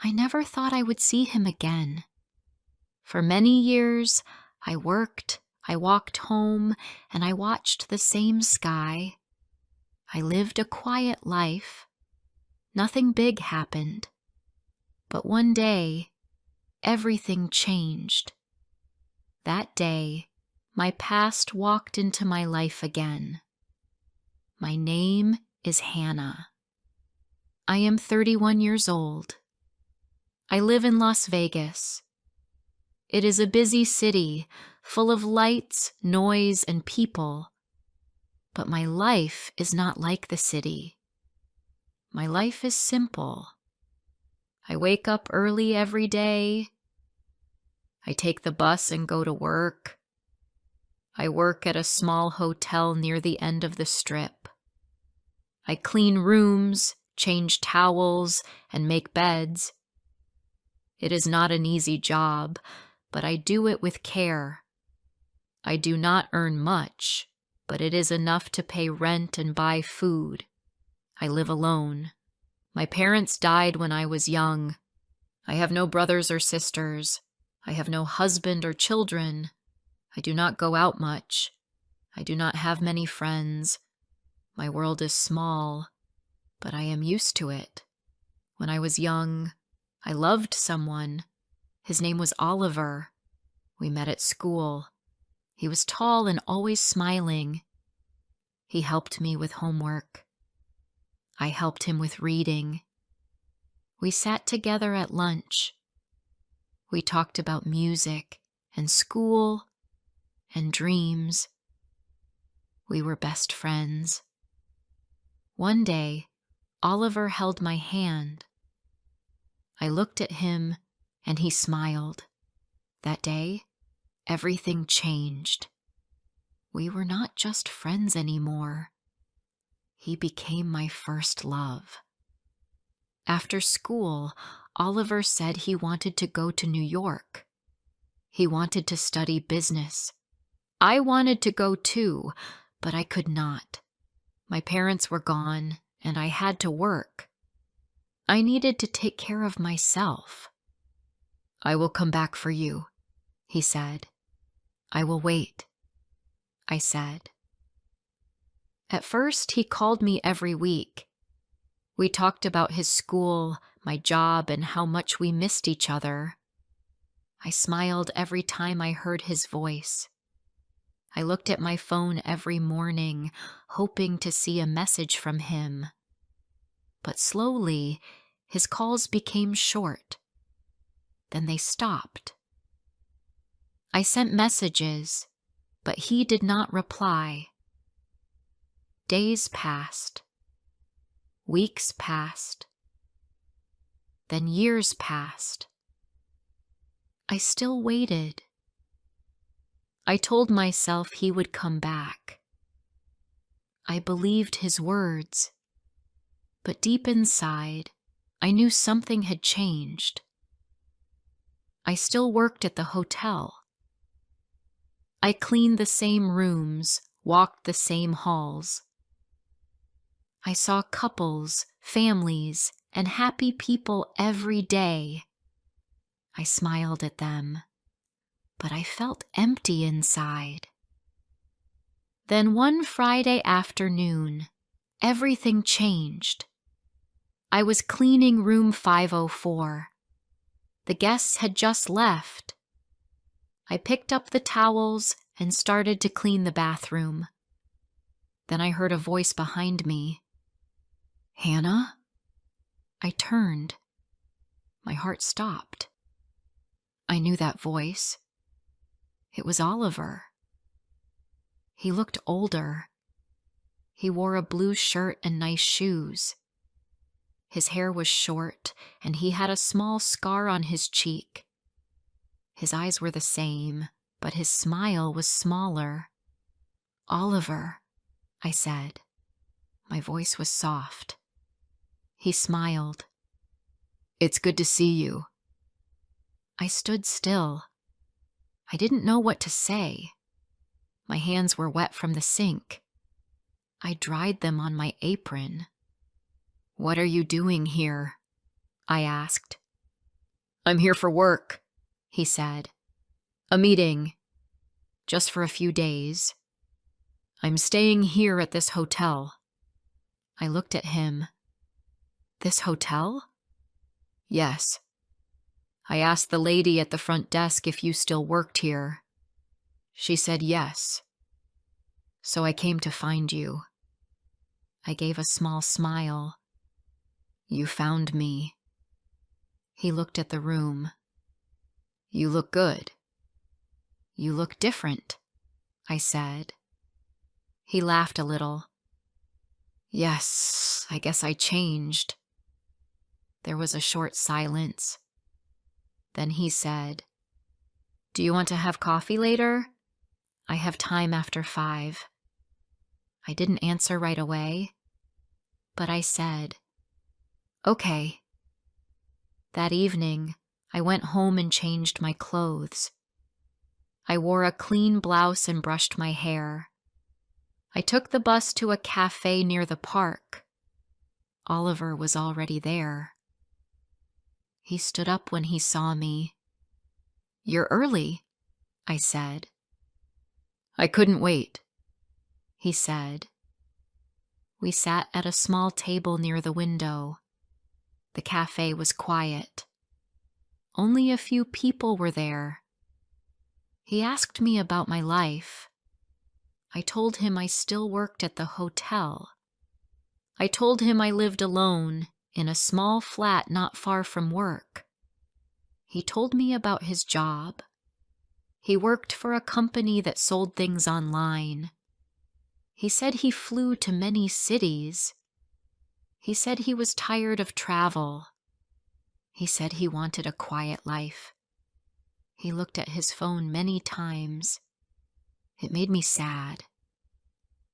I never thought I would see him again. For many years, I worked, I walked home, and I watched the same sky. I lived a quiet life. Nothing big happened. But one day, everything changed. That day, my past walked into my life again. My name is Hannah. I am 31 years old. I live in Las Vegas. It is a busy city, full of lights, noise, and people. But my life is not like the city. My life is simple. I wake up early every day. I take the bus and go to work. I work at a small hotel near the end of the strip. I clean rooms, change towels, and make beds. It is not an easy job, but I do it with care. I do not earn much, but it is enough to pay rent and buy food. I live alone. My parents died when I was young. I have no brothers or sisters. I have no husband or children. I do not go out much. I do not have many friends. My world is small, but I am used to it. When I was young, I loved someone. His name was Oliver. We met at school. He was tall and always smiling. He helped me with homework. I helped him with reading. We sat together at lunch. We talked about music and school and dreams. We were best friends. One day, Oliver held my hand. I looked at him and he smiled. That day, everything changed. We were not just friends anymore. He became my first love. After school, Oliver said he wanted to go to New York. He wanted to study business. I wanted to go too, but I could not. My parents were gone, and I had to work. I needed to take care of myself. I will come back for you, he said. I will wait, I said. At first, he called me every week. We talked about his school, my job, and how much we missed each other. I smiled every time I heard his voice. I looked at my phone every morning, hoping to see a message from him. But slowly, his calls became short. Then they stopped. I sent messages, but he did not reply. Days passed. Weeks passed. Then years passed. I still waited. I told myself he would come back. I believed his words, but deep inside, I knew something had changed. I still worked at the hotel. I cleaned the same rooms, walked the same halls. I saw couples, families, and happy people every day. I smiled at them, but I felt empty inside. Then one Friday afternoon, everything changed. I was cleaning room 504. The guests had just left. I picked up the towels and started to clean the bathroom. Then I heard a voice behind me. Hannah? I turned. My heart stopped. I knew that voice. It was Oliver. He looked older. He wore a blue shirt and nice shoes. His hair was short, and he had a small scar on his cheek. His eyes were the same, but his smile was smaller. Oliver, I said. My voice was soft. He smiled. It's good to see you. I stood still. I didn't know what to say. My hands were wet from the sink. I dried them on my apron. What are you doing here? I asked. I'm here for work, he said. A meeting. Just for a few days. I'm staying here at this hotel. I looked at him. This hotel? Yes. I asked the lady at the front desk if you still worked here. She said yes. So I came to find you. I gave a small smile. You found me. He looked at the room. You look good. You look different, I said. He laughed a little. Yes, I guess I changed. There was a short silence. Then he said, Do you want to have coffee later? I have time after 5. I didn't answer right away, but I said, Okay. That evening, I went home and changed my clothes. I wore a clean blouse and brushed my hair. I took the bus to a cafe near the park. Oliver was already there. He stood up when he saw me. You're early, I said. I couldn't wait, he said. We sat at a small table near the window. The cafe was quiet. Only a few people were there. He asked me about my life. I told him I still worked at the hotel. I told him I lived alone in a small flat not far from work. He told me about his job. He worked for a company that sold things online. He said he flew to many cities. He said he was tired of travel. He said he wanted a quiet life. He looked at his phone many times. It made me sad.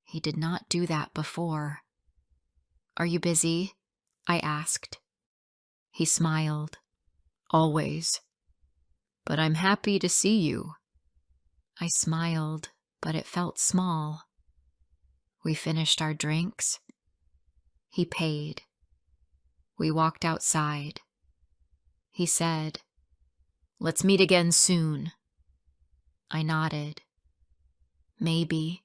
He did not do that before. Are you busy? I asked. He smiled. Always. But I'm happy to see you. I smiled, but it felt small. We finished our drinks. He paid. We walked outside. He said, Let's meet again soon. I nodded. Maybe.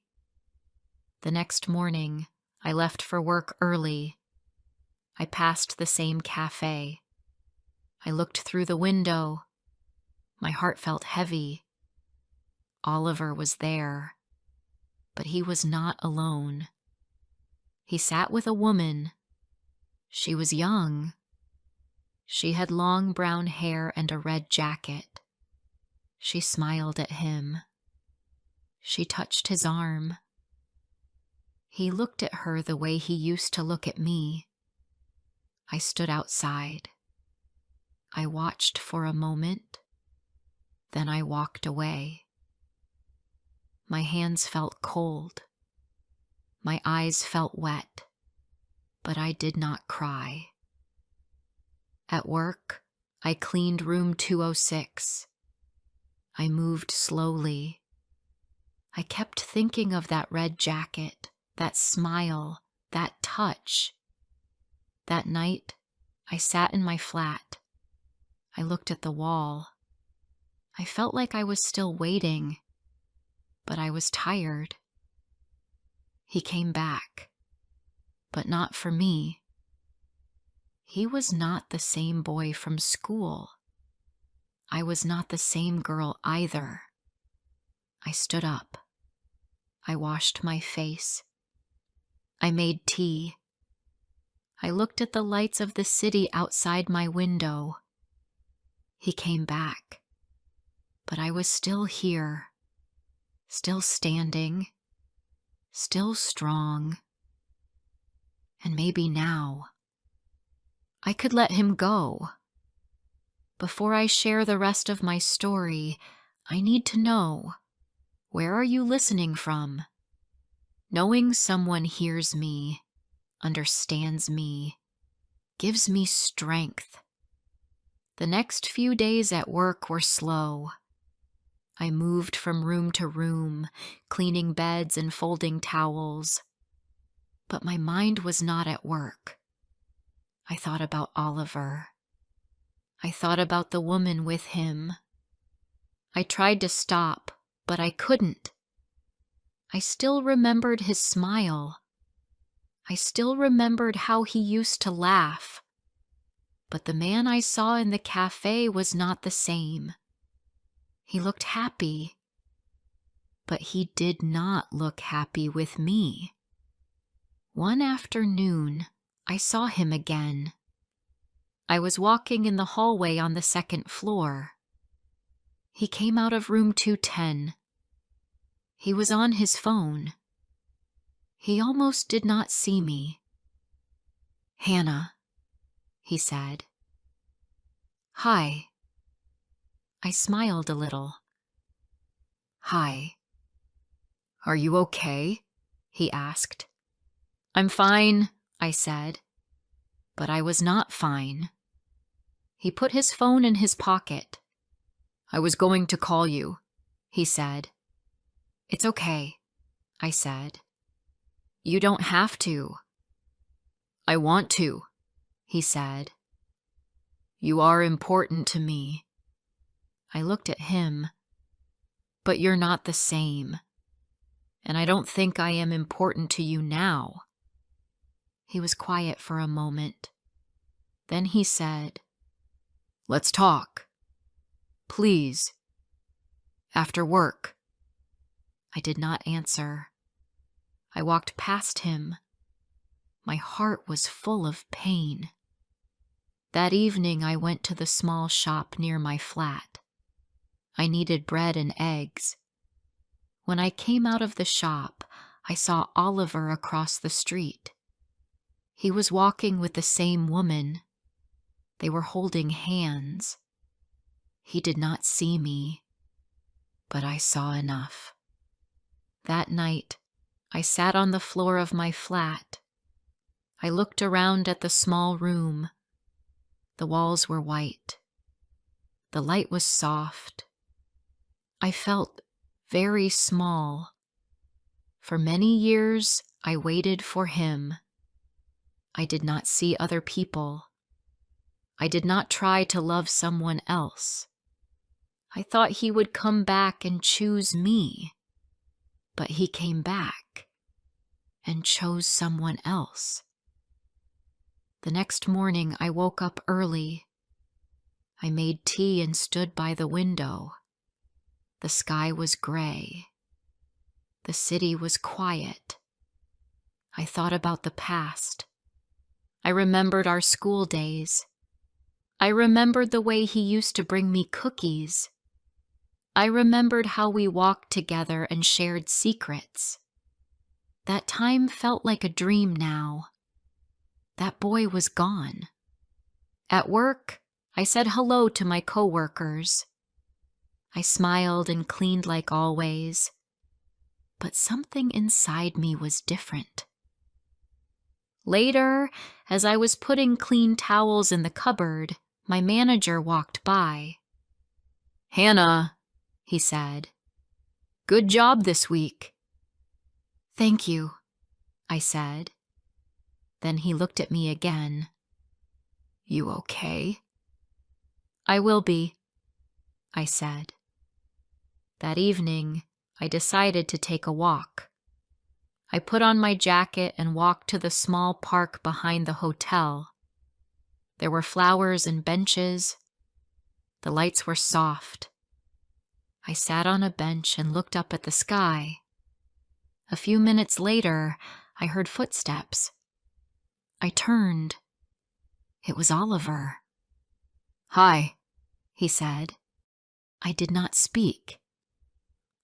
The next morning, I left for work early. I passed the same cafe. I looked through the window. My heart felt heavy. Oliver was there, but he was not alone. He sat with a woman. She was young. She had long brown hair and a red jacket. She smiled at him. She touched his arm. He looked at her the way he used to look at me. I stood outside. I watched for a moment. Then I walked away. My hands felt cold. My eyes felt wet, but I did not cry. At work, I cleaned room 206. I moved slowly. I kept thinking of that red jacket, that smile, that touch. That night, I sat in my flat. I looked at the wall. I felt like I was still waiting, but I was tired. He came back, but not for me. He was not the same boy from school. I was not the same girl either. I stood up. I washed my face. I made tea. I looked at the lights of the city outside my window. He came back, but I was still here, still standing, still strong. And maybe now, I could let him go. Before I share the rest of my story, I need to know, where are you listening from? Knowing someone hears me, understands me, gives me strength. The next few days at work were slow. I moved from room to room, cleaning beds and folding towels. But my mind was not at work. I thought about Oliver. I thought about the woman with him. I tried to stop, but I couldn't. I still remembered his smile. I still remembered how he used to laugh. But the man I saw in the cafe was not the same. He looked happy, but he did not look happy with me. One afternoon, I saw him again. I was walking in the hallway on the second floor. He came out of room 210. He was on his phone. He almost did not see me. "Hannah," he said. "Hi." I smiled a little. "Hi. Are you okay?" he asked. "I'm fine," I said. But I was not fine. He put his phone in his pocket. "I was going to call you," he said. "It's okay," I said. "You don't have to." "I want to," he said. "You are important to me." I looked at him. "But you're not the same. And I don't think I am important to you now." He was quiet for a moment. Then he said, "Let's talk. Please. After work." I did not answer. I walked past him. My heart was full of pain. That evening I went to the small shop near my flat. I needed bread and eggs. When I came out of the shop, I saw Oliver across the street. He was walking with the same woman. They were holding hands. He did not see me, but I saw enough. That night, I sat on the floor of my flat. I looked around at the small room. The walls were white. The light was soft. I felt very small. For many years, I waited for him. I did not see other people. I did not try to love someone else. I thought he would come back and choose me. But he came back and chose someone else. The next morning, I woke up early. I made tea and stood by the window. The sky was gray. The city was quiet. I thought about the past. I remembered our school days. I remembered the way he used to bring me cookies. I remembered how we walked together and shared secrets. That time felt like a dream now. That boy was gone. At work, I said hello to my coworkers. I smiled and cleaned like always. But something inside me was different. Later, as I was putting clean towels in the cupboard, my manager walked by. "Hannah," he said. "Good job this week." "Thank you," I said. Then he looked at me again. "You okay?" "I will be," I said. That evening, I decided to take a walk. I put on my jacket and walked to the small park behind the hotel. There were flowers and benches. The lights were soft. I sat on a bench and looked up at the sky. A few minutes later, I heard footsteps. I turned. It was Oliver. "Hi," he said. I did not speak.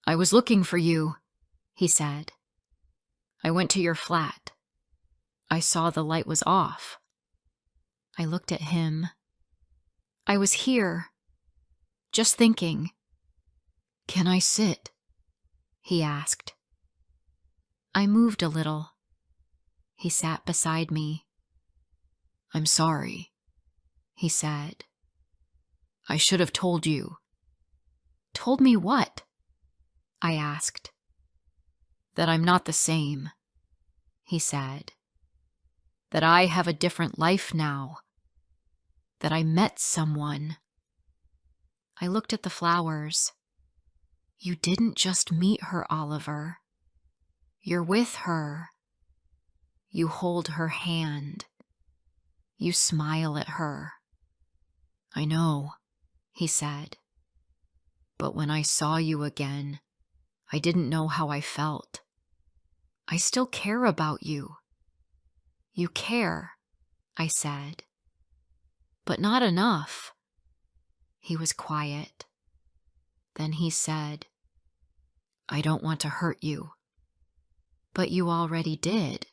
"I was looking for you," he said. "I went to your flat. I saw the light was off." I looked at him. "I was here, just thinking." "Can I sit?" he asked. I moved a little. He sat beside me. "I'm sorry," he said. "I should have told you." "Told me what?" I asked. "That I'm not the same," he said. "That I have a different life now. that I met someone. I looked at the flowers. You didn't just meet her, Oliver. You're with her. You hold her hand. You smile at her. I know, he said. But when I saw you again, I didn't know how I felt. I still care about you. You care, I said. But not enough. He was quiet. Then he said, I don't want to hurt you. But you already did,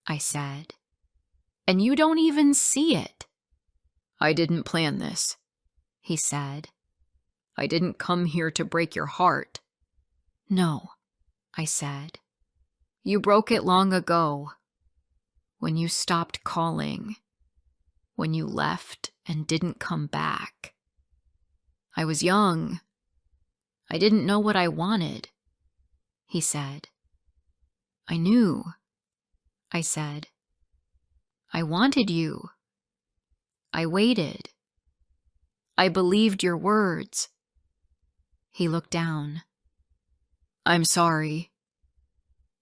I said. And you don't even see it. I didn't plan this, he said. I didn't come here to break your heart. No, I said. You broke it long ago. When you stopped calling. When you left and didn't come back. I was young. I didn't know what I wanted, he said. I knew, I said. I wanted you. I waited. I believed your words. He looked down. I'm sorry.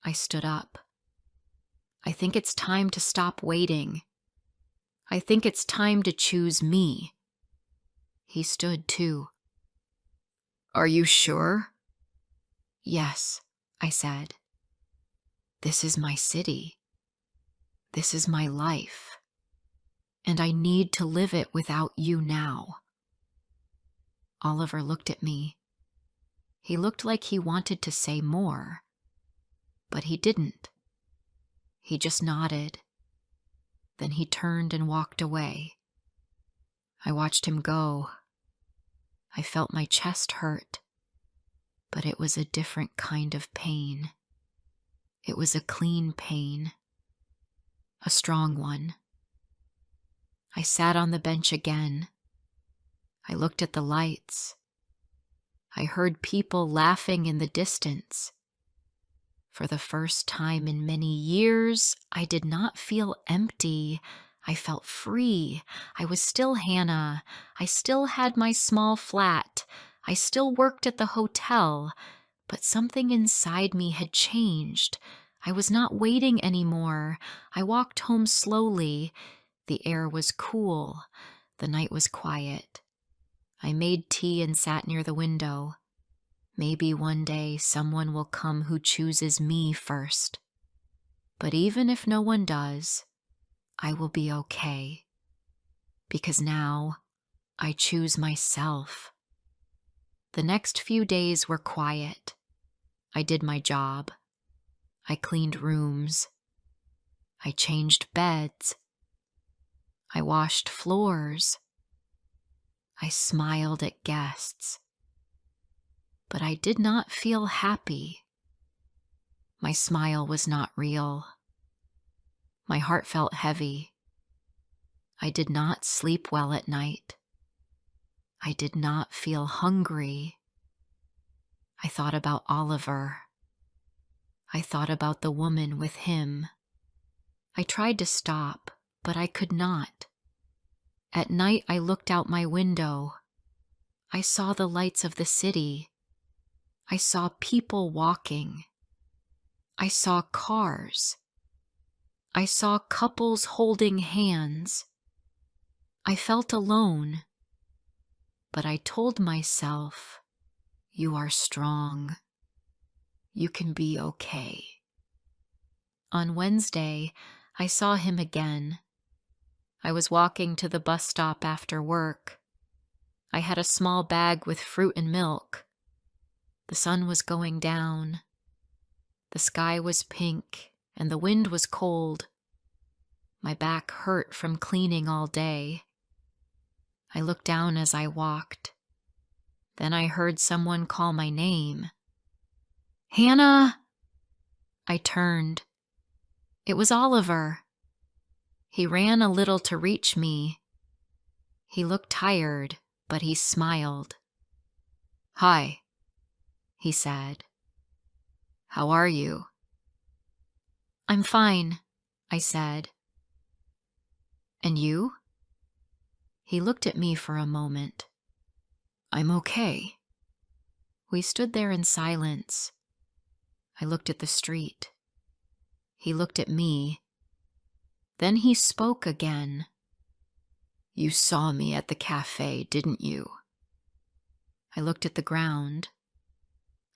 I stood up. I think it's time to stop waiting. I think it's time to choose me. He stood too. Are you sure? Yes, I said. This is my city. This is my life. And I need to live it without you now. Oliver looked at me. He looked like he wanted to say more, but he didn't. He just nodded. Then he turned and walked away. I watched him go. I felt my chest hurt, but it was a different kind of pain. It was a clean pain, a strong one. I sat on the bench again. I looked at the lights. I heard people laughing in the distance. For the first time in many years, I did not feel empty. I felt free. I was still Hannah. I still had my small flat. I still worked at the hotel. But something inside me had changed. I was not waiting anymore. I walked home slowly. The air was cool. The night was quiet. I made tea and sat near the window. Maybe one day someone will come who chooses me first. But even if no one does, I will be okay. Because now I choose myself. The next few days were quiet. I did my job. I cleaned rooms. I changed beds. I washed floors. I smiled at guests. But I did not feel happy. My smile was not real. My heart felt heavy. I did not sleep well at night. I did not feel hungry. I thought about Oliver. I thought about the woman with him. I tried to stop, but I could not. At night I looked out my window. I saw the lights of the city. I saw people walking. I saw cars. I saw couples holding hands. I felt alone. But I told myself, you are strong. You can be okay. On Wednesday, I saw him again. I was walking to the bus stop after work. I had a small bag with fruit and milk. The sun was going down. The sky was pink and the wind was cold. My back hurt from cleaning all day. I looked down as I walked. Then I heard someone call my name. Hannah! I turned. It was Oliver. He ran a little to reach me. He looked tired, but he smiled. Hi, he said. How are you? I'm fine, I said. And you? He looked at me for a moment. I'm okay. We stood there in silence. I looked at the street. He looked at me. Then he spoke again. You saw me at the cafe, didn't you? I looked at the ground.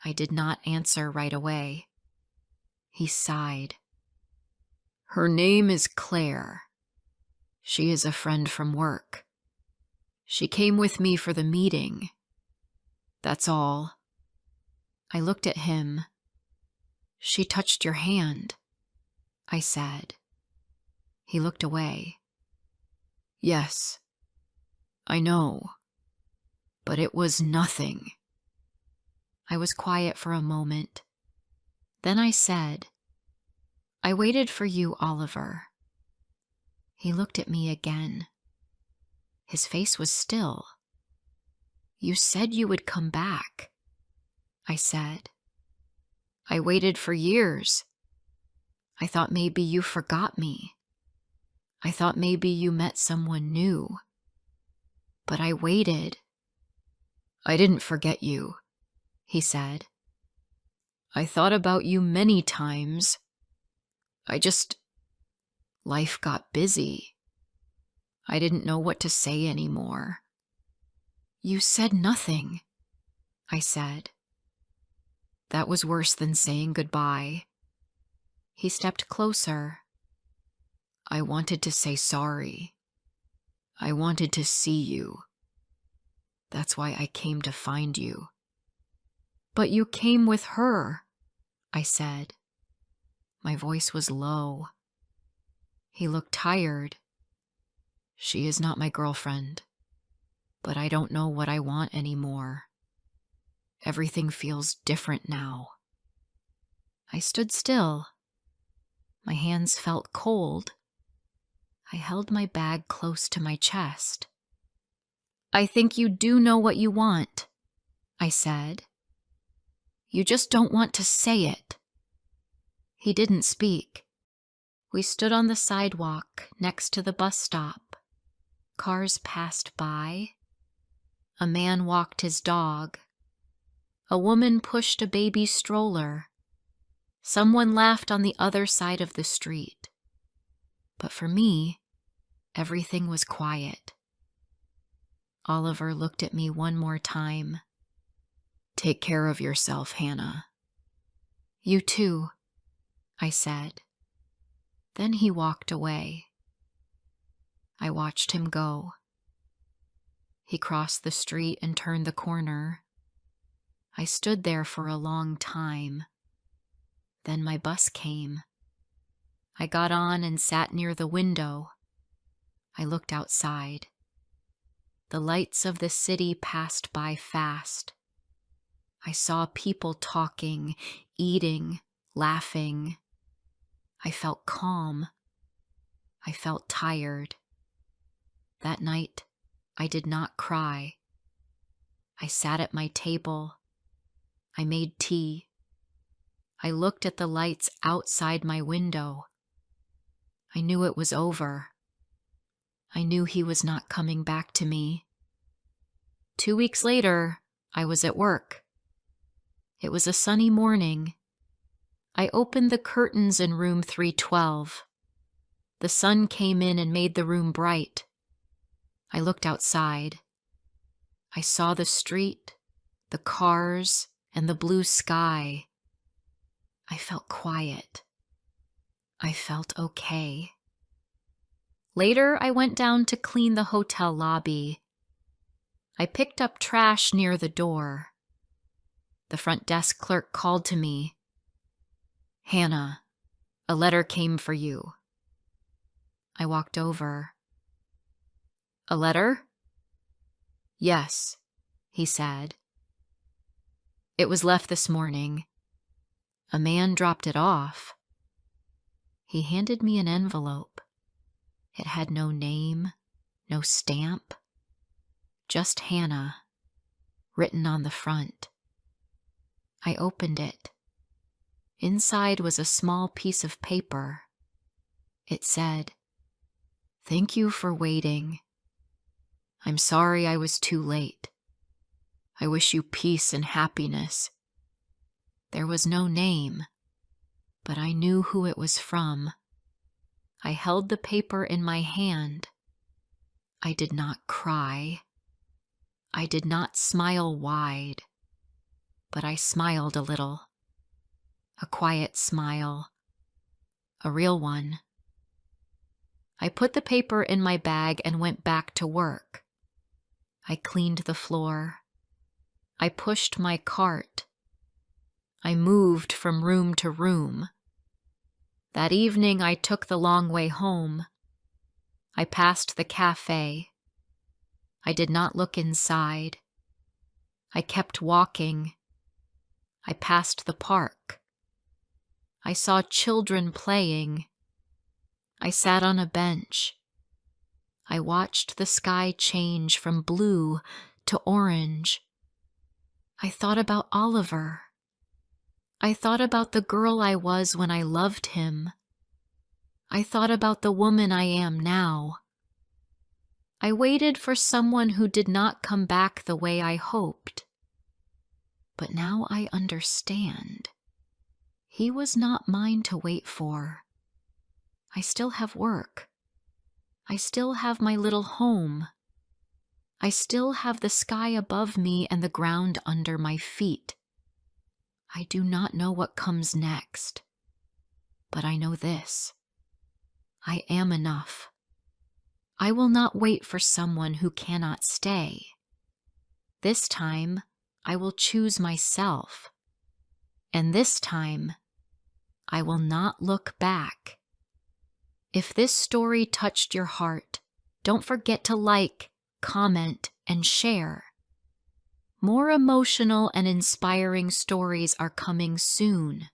I did not answer right away. He sighed. Her name is Claire. She is a friend from work. She came with me for the meeting. That's all. I looked at him. She touched your hand, I said. He looked away. Yes, I know, but it was nothing. I was quiet for a moment. Then I said, I waited for you, Oliver. He looked at me again. His face was still. You said you would come back, I said. I waited for years. I thought maybe you forgot me. I thought maybe you met someone new. But I waited. I didn't forget you, he said. I thought about you many times. Life got busy. I didn't know what to say anymore. You said nothing, I said. That was worse than saying goodbye. He stepped closer. I wanted to say sorry. I wanted to see you. That's why I came to find you. But you came with her, I said. My voice was low. He looked tired. She is not my girlfriend, but I don't know what I want anymore. Everything feels different now. I stood still. My hands felt cold. I held my bag close to my chest. I think you do know what you want, I said. You just don't want to say it. He didn't speak. We stood on the sidewalk next to the bus stop. Cars passed by. A man walked his dog. A woman pushed a baby stroller. Someone laughed on the other side of the street. But for me, everything was quiet. Oliver looked at me one more time. Take care of yourself, Hannah. You too, I said. Then he walked away. I watched him go. He crossed the street and turned the corner. I stood there for a long time. Then my bus came. I got on and sat near the window. I looked outside. The lights of the city passed by fast. I saw people talking, eating, laughing. I felt calm. I felt tired. That night, I did not cry. I sat at my table. I made tea. I looked at the lights outside my window. I knew it was over. I knew he was not coming back to me. 2 weeks later, I was at work. It was a sunny morning. I opened the curtains in room 312. The sun came in and made the room bright. I looked outside. I saw the street, the cars, and the blue sky. I felt quiet. I felt okay. Later, I went down to clean the hotel lobby. I picked up trash near the door. The front desk clerk called to me. Hannah, a letter came for you. I walked over. A letter? Yes, he said. It was left this morning. A man dropped it off. He handed me an envelope. It had no name, no stamp, just Hannah, written on the front. I opened it. Inside was a small piece of paper. It said, "Thank you for waiting. I'm sorry I was too late. I wish you peace and happiness. There was no name, but I knew who it was from. I held the paper in my hand. I did not cry. I did not smile wide, but I smiled a little. A quiet smile. A real one. I put the paper in my bag and went back to work. I cleaned the floor. I pushed my cart. I moved from room to room. That evening I took the long way home. I passed the cafe. I did not look inside. I kept walking. I passed the park. I saw children playing. I sat on a bench. I watched the sky change from blue to orange. I thought about Oliver. I thought about the girl I was when I loved him. I thought about the woman I am now. I waited for someone who did not come back the way I hoped. But now I understand. He was not mine to wait for. I still have work. I still have my little home. I still have the sky above me and the ground under my feet. I do not know what comes next, but I know this. I am enough. I will not wait for someone who cannot stay. This time, I will choose myself. And this time, I will not look back. If this story touched your heart, don't forget to like, comment, and share. More emotional and inspiring stories are coming soon.